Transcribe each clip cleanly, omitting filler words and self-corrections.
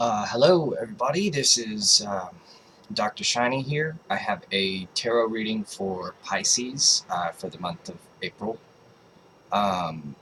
Hello everybody, this is Dr. Shiny here. I have a tarot reading for Pisces for the month of April. Um,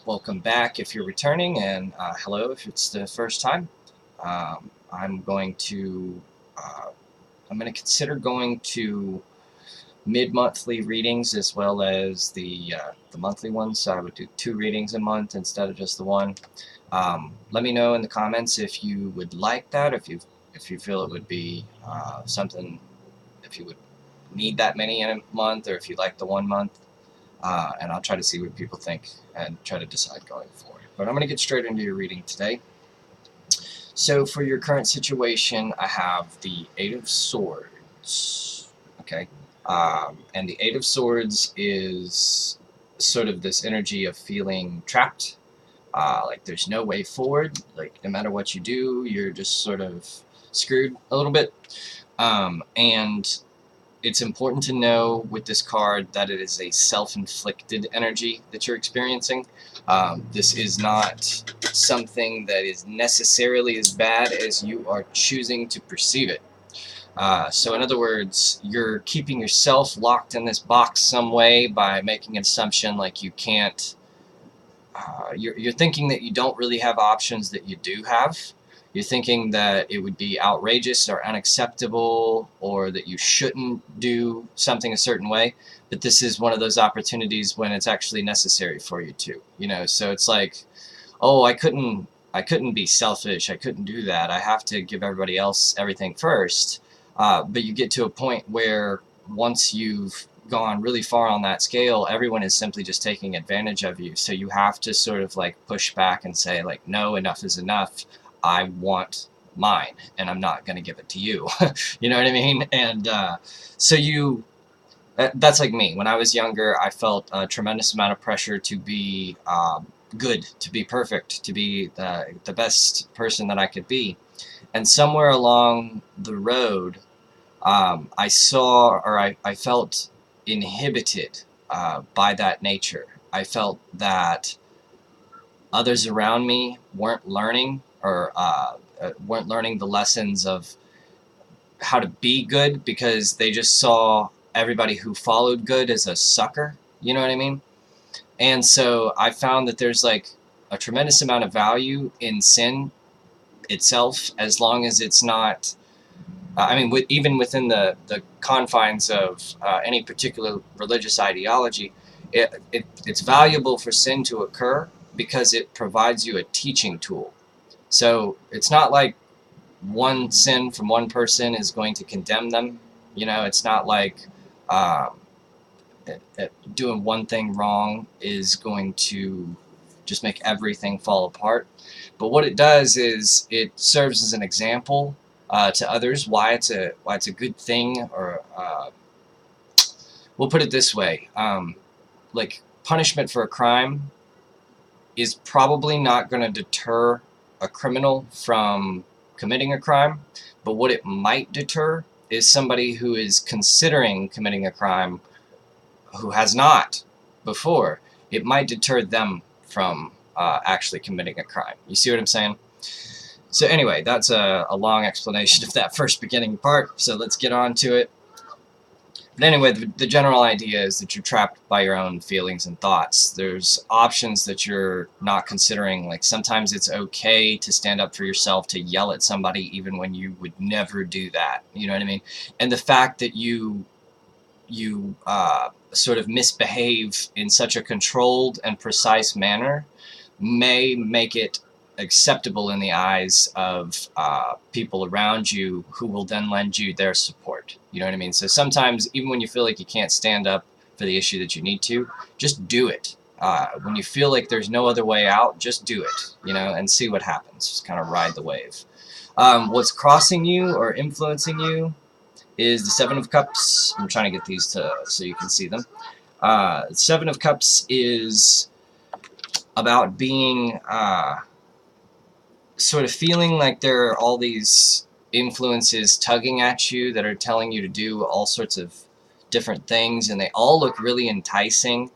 Welcome back if you're returning, and hello if it's the first time. Um, I'm going to uh, I'm going to consider going to mid-monthly readings as well as the monthly ones. So I would do 2 readings a month instead of just the one. Let me know in the comments if you would like that, if you feel it would be something, if you would need that many in a month, or if you like the 1 month, and I'll try to see what people think and try to decide going forward. But I'm going to get straight into your reading today. So for your current situation, I have the Eight of Swords. Okay, and the Eight of Swords is sort of this energy of feeling trapped. Like there's no way forward, like no matter what you do, you're just sort of screwed a little bit. And it's important to know with this card that it is a self-inflicted energy that you're experiencing. This is not something that is necessarily as bad as you are choosing to perceive it. So in other words, you're keeping yourself locked in this box some way by making an assumption like you can't. You're thinking that you don't really have options that you do have. You're thinking that it would be outrageous or unacceptable, or that you shouldn't do something a certain way. But this is one of those opportunities when it's actually necessary for you to. So it's like, oh, I couldn't be selfish. I couldn't do that. I have to give everybody else everything first. But you get to a point where once you've gone really far on that scale, everyone is simply just taking advantage of you. So you have to sort of like push back and say like, no, enough is enough. I want mine, and I'm not going to give it to you. You know what I mean? And so that's like me. When I was younger, I felt a tremendous amount of pressure to be good, to be perfect, to be the best person that I could be. And somewhere along the road, I saw, or I felt inhibited by that nature. I felt that others around me weren't learning, or weren't learning the lessons of how to be good, because they just saw everybody who followed good as a sucker. You know what I mean? And so I found that there's like a tremendous amount of value in sin itself, as long as it's not even within the confines of any particular religious ideology, it's valuable for sin to occur because it provides you a teaching tool. So it's not like one sin from one person is going to condemn them. It's not like um, doing one thing wrong is going to just make everything fall apart. But what it does is it serves as an example to others why it's a good thing, or we'll put it this way: like punishment for a crime is probably not going to deter a criminal from committing a crime, but what it might deter is somebody who is considering committing a crime who has not before. It might deter them from actually committing a crime. You see what I'm saying? So anyway, that's a long explanation of that first beginning part, so let's get on to it. But anyway, the general idea is that you're trapped by your own feelings and thoughts. There's options that you're not considering. Like sometimes it's okay to stand up for yourself, to yell at somebody even when you would never do that. You know what I mean? And the fact that you sort of misbehave in such a controlled and precise manner may make it acceptable in the eyes of people around you, who will then lend you their support. You know what I mean? So sometimes, even when you feel like you can't stand up for the issue that you need to, just do it. When you feel like there's no other way out, just do it, and see what happens. Just kind of ride the wave. What's crossing you or influencing you is the Seven of Cups. I'm trying to get these so you can see them. Seven of Cups is about being sort of feeling like there are all these influences tugging at you that are telling you to do all sorts of different things, and they all look really enticing.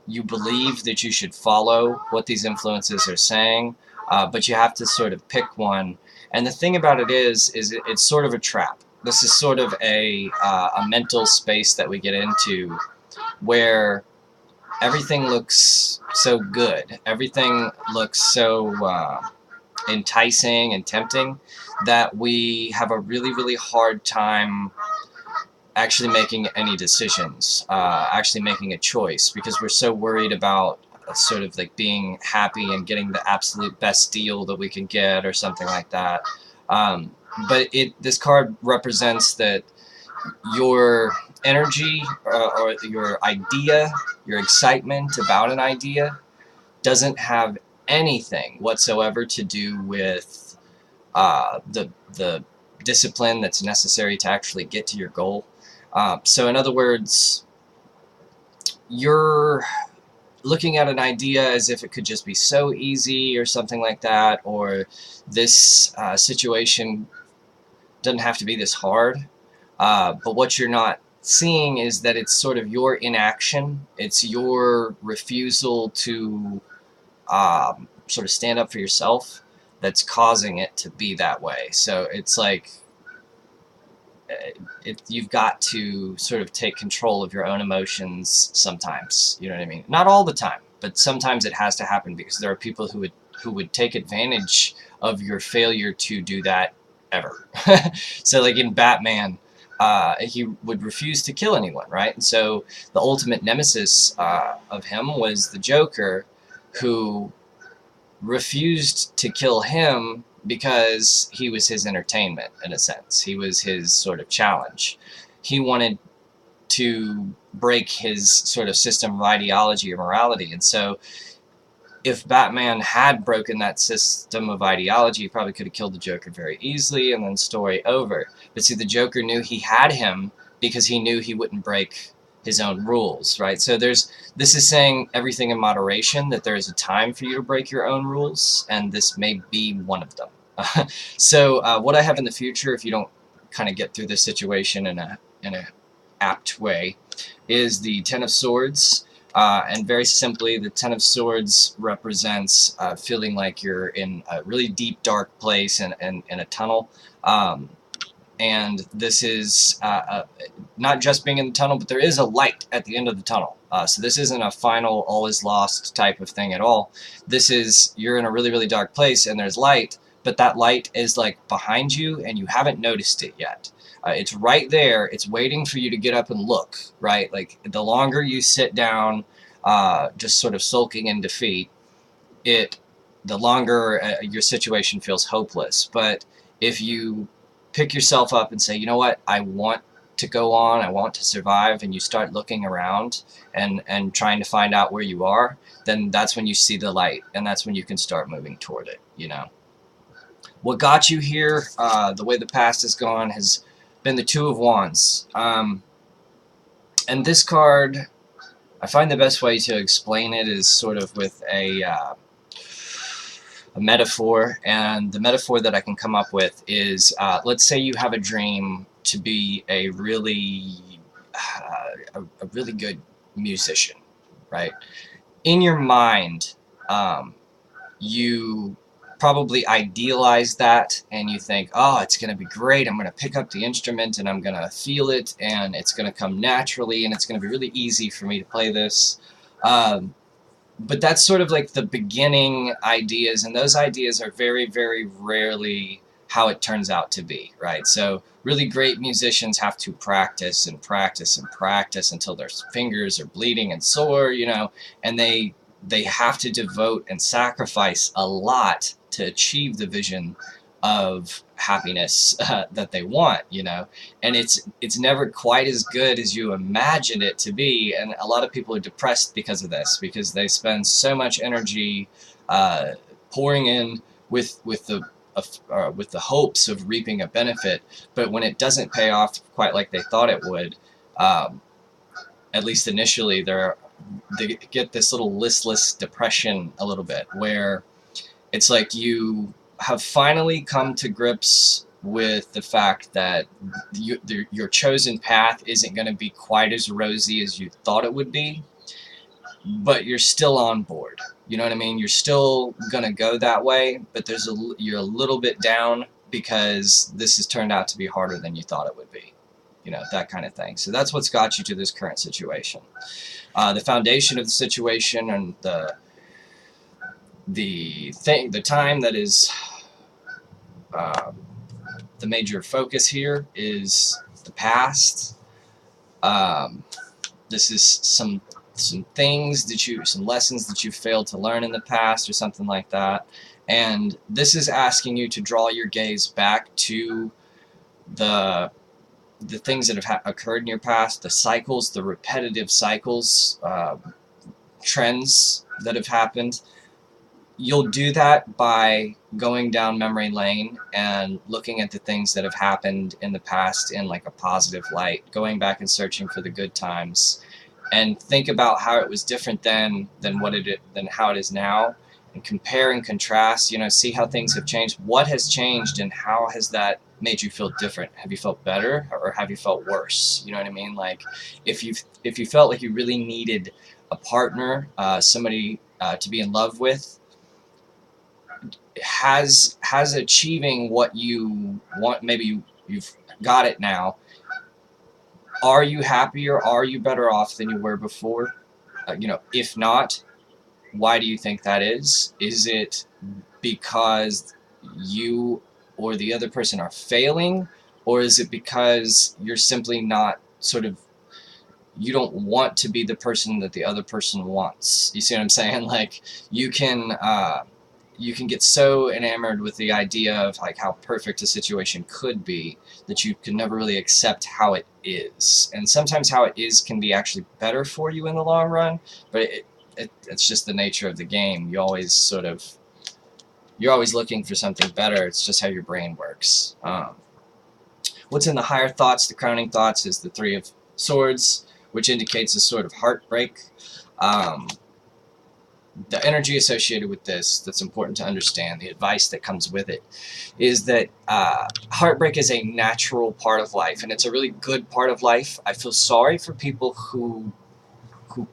You believe that you should follow what these influences are saying, but you have to sort of pick one. And the thing about it is it's sort of a trap. This is sort of a mental space that we get into where everything looks so good. Everything looks so enticing and tempting that we have a really, really hard time actually making any decisions, actually making a choice, because we're so worried about sort of like being happy and getting the absolute best deal that we can get or something like that. But this card represents that your energy or your idea, your excitement about an idea doesn't have anything whatsoever to do with the discipline that's necessary to actually get to your goal. So in other words, you're looking at an idea as if it could just be so easy or something like that, or this situation doesn't have to be this hard. But what you're not seeing is that it's sort of your inaction, it's your refusal to sort of stand up for yourself that's causing it to be that way. So it's like you've got to sort of take control of your own emotions sometimes. You know what I mean? Not all the time, but sometimes it has to happen, because there are people who would take advantage of your failure to do that ever. So like in Batman, he would refuse to kill anyone, right? And so the ultimate nemesis of him was the Joker, who refused to kill him because he was his entertainment, in a sense. He was his sort of challenge. He wanted to break his sort of system of ideology or morality. And so if Batman had broken that system of ideology, he probably could have killed the Joker very easily, and then story over. But see, the Joker knew he had him because he knew he wouldn't break his own rules, right? So this is saying everything in moderation, that there is a time for you to break your own rules, and this may be one of them. So what I have in the future, if you don't kind of get through this situation in a apt way, is the Ten of Swords. And very simply, the Ten of Swords represents feeling like you're in a really deep, dark place in a tunnel. And this is not just being in the tunnel, but there is a light at the end of the tunnel. So this isn't a final, all is lost type of thing at all. This is, you're in a really, really dark place and there's light, but that light is like behind you and you haven't noticed it yet. It's right there. It's waiting for you to get up and look, right? Like the longer you sit down, just sort of sulking in defeat, the longer your situation feels hopeless. But if you pick yourself up and say, you know what, I want to go on, I want to survive, and you start looking around and trying to find out where you are, then that's when you see the light, and that's when you can start moving toward it, you know. What got you here, the way the past has gone, has been the Two of Wands. And this card, I find the best way to explain it is sort of with a metaphor, and the metaphor that I can come up with is, let's say you have a dream to be a really good musician, right? In your mind, you probably idealize that, and you think, oh, it's going to be great, I'm going to pick up the instrument and I'm going to feel it, and it's going to come naturally, and it's going to be really easy for me to play this. But that's sort of like the beginning ideas, and those ideas are very, very rarely how it turns out to be, right? So really great musicians have to practice and practice and practice until their fingers are bleeding and sore, you know, and they have to devote and sacrifice a lot to achieve the vision of happiness that they want, you know, and it's never quite as good as you imagine it to be. And a lot of people are depressed because of this, because they spend so much energy pouring in with the hopes of reaping a benefit, but when it doesn't pay off quite like they thought it would, at least initially, they get this little listless depression a little bit, where it's like you have finally come to grips with the fact that your chosen path isn't going to be quite as rosy as you thought it would be, but you're still on board. You know what I mean? You're still gonna go that way, but you're a little bit down because this has turned out to be harder than you thought it would be. You know, that kind of thing. So that's what's got you to this current situation. The foundation of the situation and the time that is the major focus here is the past. This is some things that some lessons that you failed to learn in the past or something like that. And this is asking you to draw your gaze back to the things that have occurred in your past, the cycles, the repetitive cycles, trends that have happened. You'll do that by going down memory lane and looking at the things that have happened in the past in like a positive light, going back and searching for the good times, and think about how it was different then than how it is now, and compare and contrast. You know, see how things have changed. What has changed, and how has that made you feel different? Have you felt better, or have you felt worse? You know what I mean? Like, if you felt like you really needed a partner, somebody to be in love with, has achieving what you want, maybe you've got it now. Are you happier? Are you better off than you were before? You know, if not, why do you think that is? Is it because you or the other person are failing, or is it because you're simply not you don't want to be the person that the other person wants? You see what I'm saying? Like, you can get so enamored with the idea of like how perfect a situation could be that you can never really accept how it is. And sometimes how it is can be actually better for you in the long run, but it's just the nature of the game. You're always looking for something better. It's just how your brain works. What's in the higher thoughts, the crowning thoughts, is the Three of Swords, which indicates a sort of heartbreak. The energy associated with this that's important to understand, the advice that comes with it, is that heartbreak is a natural part of life, and it's a really good part of life. I feel sorry for people who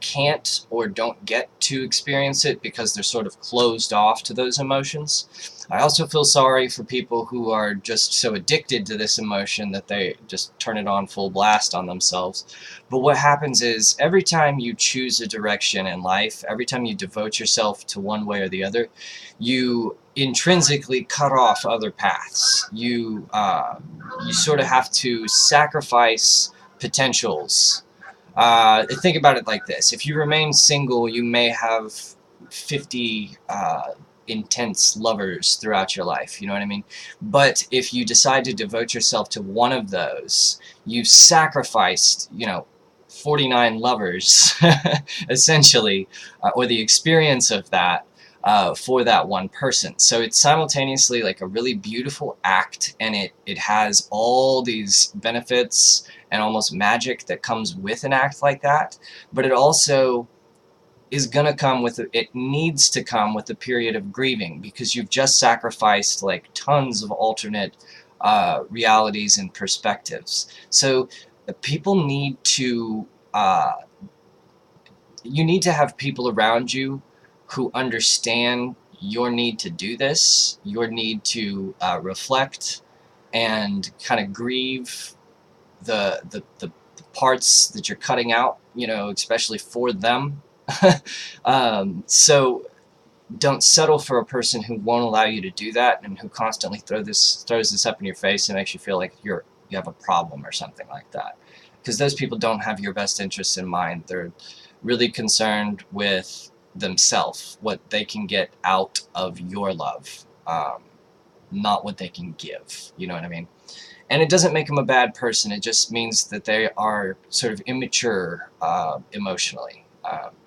can't or don't get to experience it because they're sort of closed off to those emotions. I also feel sorry for people who are just so addicted to this emotion that they just turn it on full blast on themselves. But what happens is, every time you choose a direction in life, every time you devote yourself to one way or the other, you intrinsically cut off other paths. You sort of have to sacrifice potentials. Think about it like this. If you remain single, you may have 50 intense lovers throughout your life, you know what I mean? But if you decide to devote yourself to one of those, you've sacrificed, 49 lovers, essentially, or the experience of that, for that one person. So it's simultaneously like a really beautiful act, and it has all these benefits and almost magic that comes with an act like that, but it also is going to come with it needs to come with a period of grieving, because you've just sacrificed like tons of alternate realities and perspectives. So people need to you need to have people around you who understand your need to do this, your need to reflect and kind of grieve the parts that you're cutting out, especially for them. So don't settle for a person who won't allow you to do that, and who constantly throws this up in your face and makes you feel like you have a problem or something like that. Because those people don't have your best interests in mind. They're really concerned with themselves, what they can get out of your love, not what they can give. You know what I mean? And it doesn't make them a bad person. It just means that they are sort of immature emotionally.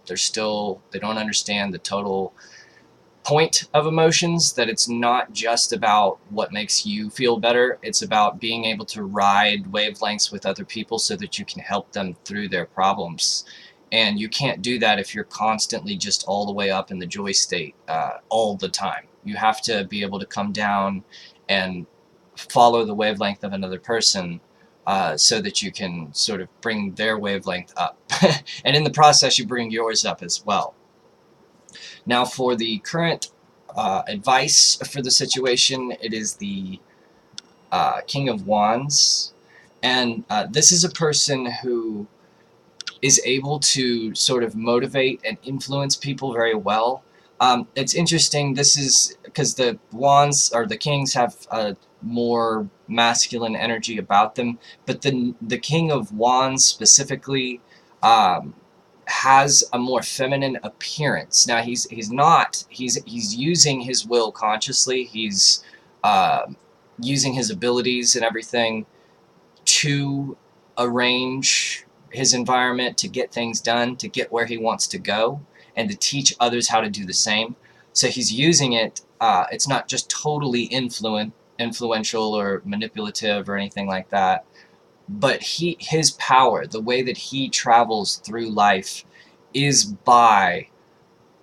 They don't understand the total point of emotions, that it's not just about what makes you feel better. It's about being able to ride wavelengths with other people so that you can help them through their problems. And you can't do that if you're constantly just all the way up in the joy state all the time. You have to be able to come down and follow the wavelength of another person, so that you can sort of bring their wavelength up. And in the process, you bring yours up as well. Now for the current advice for the situation, it is the King of Wands. And this is a person who is able to sort of motivate and influence people very well. It's interesting, this is because the wands or the kings have a more masculine energy about them, but the King of Wands specifically um, has a more feminine appearance. Now he's using his will consciously. He's uh, using his abilities and everything to arrange his environment, to get things done, to get where he wants to go, and to teach others how to do the same. So he's using it. It's not just totally influential or manipulative or anything like that, but his power, the way that he travels through life, is by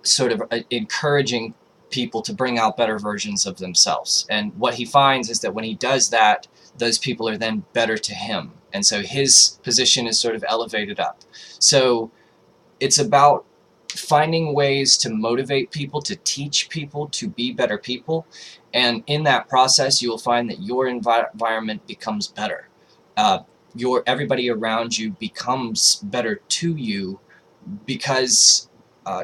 sort of encouraging people to bring out better versions of themselves. And what he finds is that when he does that, those people are then better to him. And so his position is sort of elevated up. So it's about finding ways to motivate people, to teach people to be better people. And in that process, you will find that your environment becomes better. Everybody around you becomes better to you because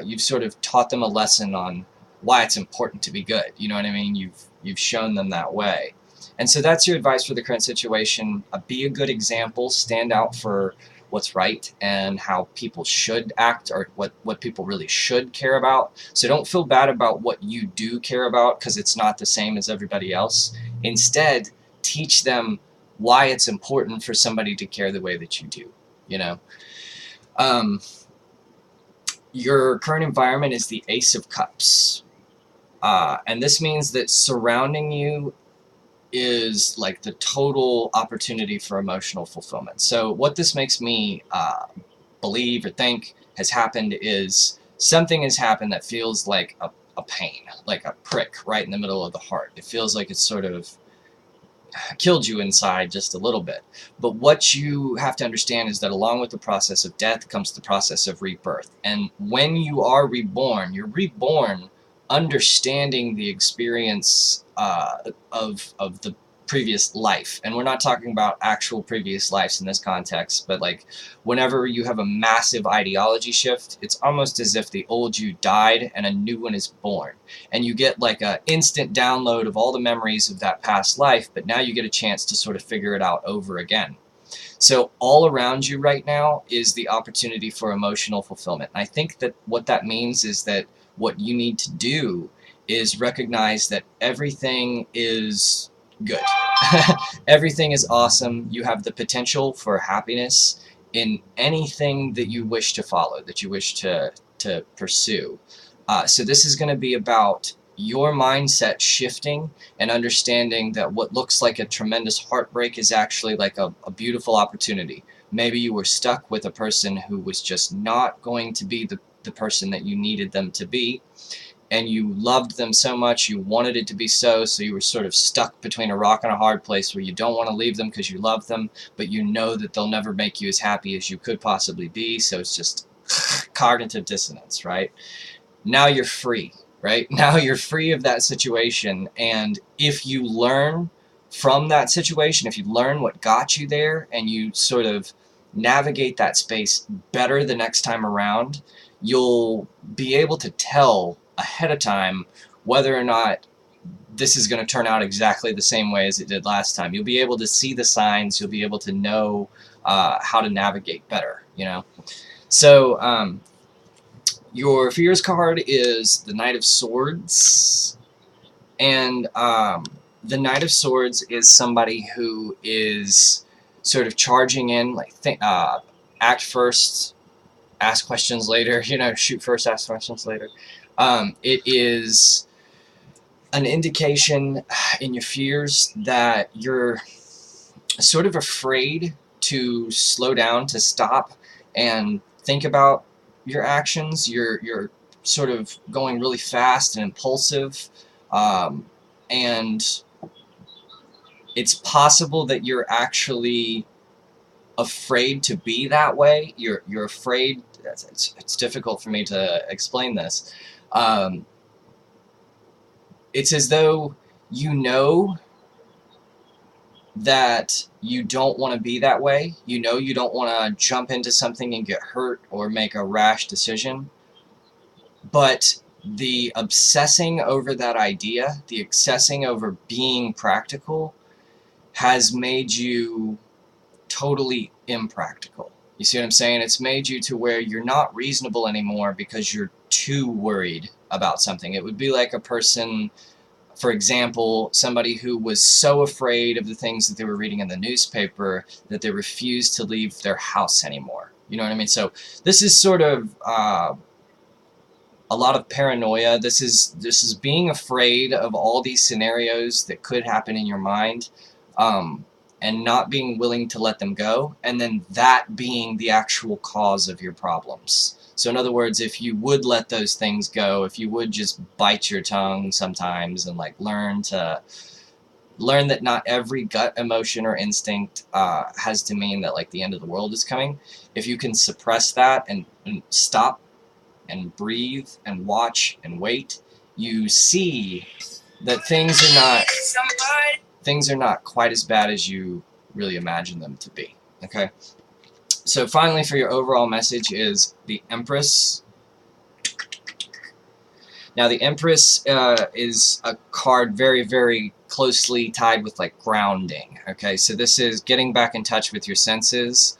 you've sort of taught them a lesson on why it's important to be good. You know what I mean? You've shown them that way. And so that's your advice for the current situation. Be a good example, stand out for what's right and how people should act, or what people really should care about. So don't feel bad about what you do care about because it's not the same as everybody else. Instead, teach them why it's important for somebody to care the way that you do, you know? Your current environment is the Ace of Cups. And this means that surrounding you is like the total opportunity for emotional fulfillment. So what this makes me believe or think has happened is something has happened that feels like a pain, like a prick right in the middle of the heart. It feels like it's sort of killed you inside just a little bit. But what you have to understand is that along with the process of death comes the process of rebirth. And when you are reborn, you're reborn understanding the experience of the previous life. And we're not talking about actual previous lives in this context, but like whenever you have a massive ideology shift, it's almost as if the old you died and a new one is born. And you get like an instant download of all the memories of that past life, but now you get a chance to sort of figure it out over again. So all around you right now is the opportunity for emotional fulfillment. And I think that what that means is that what you need to do is recognize that everything is good. Everything is awesome. You have the potential for happiness in anything that you wish to follow, that you wish to pursue. So this is going to be about your mindset shifting and understanding that what looks like a tremendous heartbreak is actually like a beautiful opportunity. Maybe you were stuck with a person who was just not going to be the person that you needed them to be, and you loved them so much, you wanted it to be so you were sort of stuck between a rock and a hard place where you don't want to leave them because you love them, but you know that they'll never make you as happy as you could possibly be, so it's just cognitive dissonance, right? Now you're free, right? Now you're free of that situation, and if you learn from that situation, if you learn what got you there and you sort of navigate that space better the next time around, you'll be able to tell ahead of time whether or not this is going to turn out exactly the same way as it did last time. You'll be able to see the signs. You'll be able to know how to navigate better, you know? So your fears card is the Knight of Swords. And the Knight of Swords is somebody who is sort of charging in, like act first, ask questions later, you know, shoot first, ask questions later. It is an indication in your fears that you're sort of afraid to slow down, to stop and think about your actions. You're sort of going really fast and impulsive, and it's possible that you're actually afraid to be that way. You're afraid. It's difficult for me to explain this, Um, it's as though you know that you don't want to be that way. You know you don't want to jump into something and get hurt or make a rash decision. But the obsessing over that idea, the obsessing over being practical, has made you totally impractical. You see what I'm saying? It's made you to where you're not reasonable anymore because you're too worried about something. It would be like a person, for example, somebody who was so afraid of the things that they were reading in the newspaper that they refused to leave their house anymore. You know what I mean? So this is sort of a lot of paranoia. This is being afraid of all these scenarios that could happen in your mind, and not being willing to let them go, and then that being the actual cause of your problems. So in other words, if you would let those things go, if you would just bite your tongue sometimes and like learn that not every gut emotion or instinct has to mean that like the end of the world is coming. If you can suppress that and stop and breathe and watch and wait, you see that things are not quite as bad as you really imagine them to be. Okay? So finally, for your overall message is the Empress. Now the Empress is a card very, very closely tied with like grounding. Okay, so this is getting back in touch with your senses.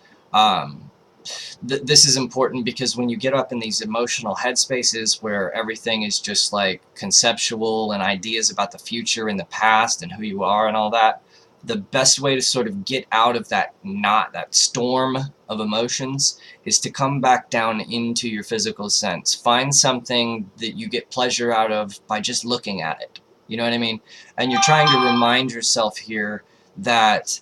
This is important because when you get up in these emotional headspaces where everything is just like conceptual and ideas about the future and the past and who you are and all that, the best way to sort of get out of that storm of emotions is to come back down into your physical sense. Find something that you get pleasure out of by just looking at it. You know what I mean? And you're trying to remind yourself here that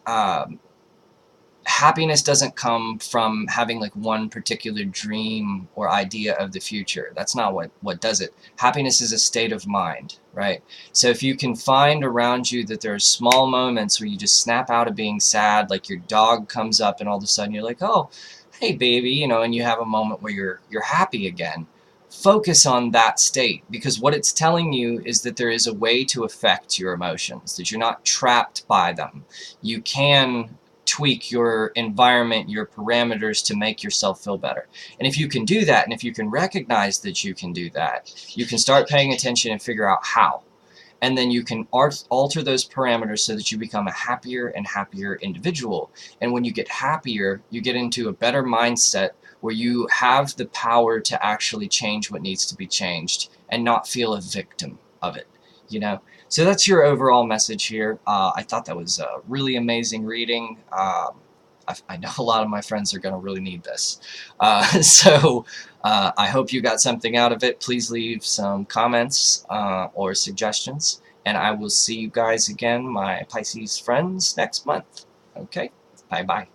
happiness doesn't come from having like one particular dream or idea of the future. That's not what does it. Happiness is a state of mind, right? So if you can find around you that there are small moments where you just snap out of being sad, like your dog comes up and all of a sudden you're like, oh, hey baby, you know, and you have a moment where you're happy again. Focus on that state, because what it's telling you is that there is a way to affect your emotions, that you're not trapped by them. You can tweak your environment, your parameters to make yourself feel better. And if you can do that, and if you can recognize that you can do that, you can start paying attention and figure out how. And then you can alter those parameters so that you become a happier and happier individual. And when you get happier, you get into a better mindset where you have the power to actually change what needs to be changed and not feel a victim of it, you know? So that's your overall message here. I thought that was a really amazing reading. I know a lot of my friends are going to really need this. So I hope you got something out of it. Please leave some comments or suggestions. And I will see you guys again, my Pisces friends, next month. Okay? Bye-bye.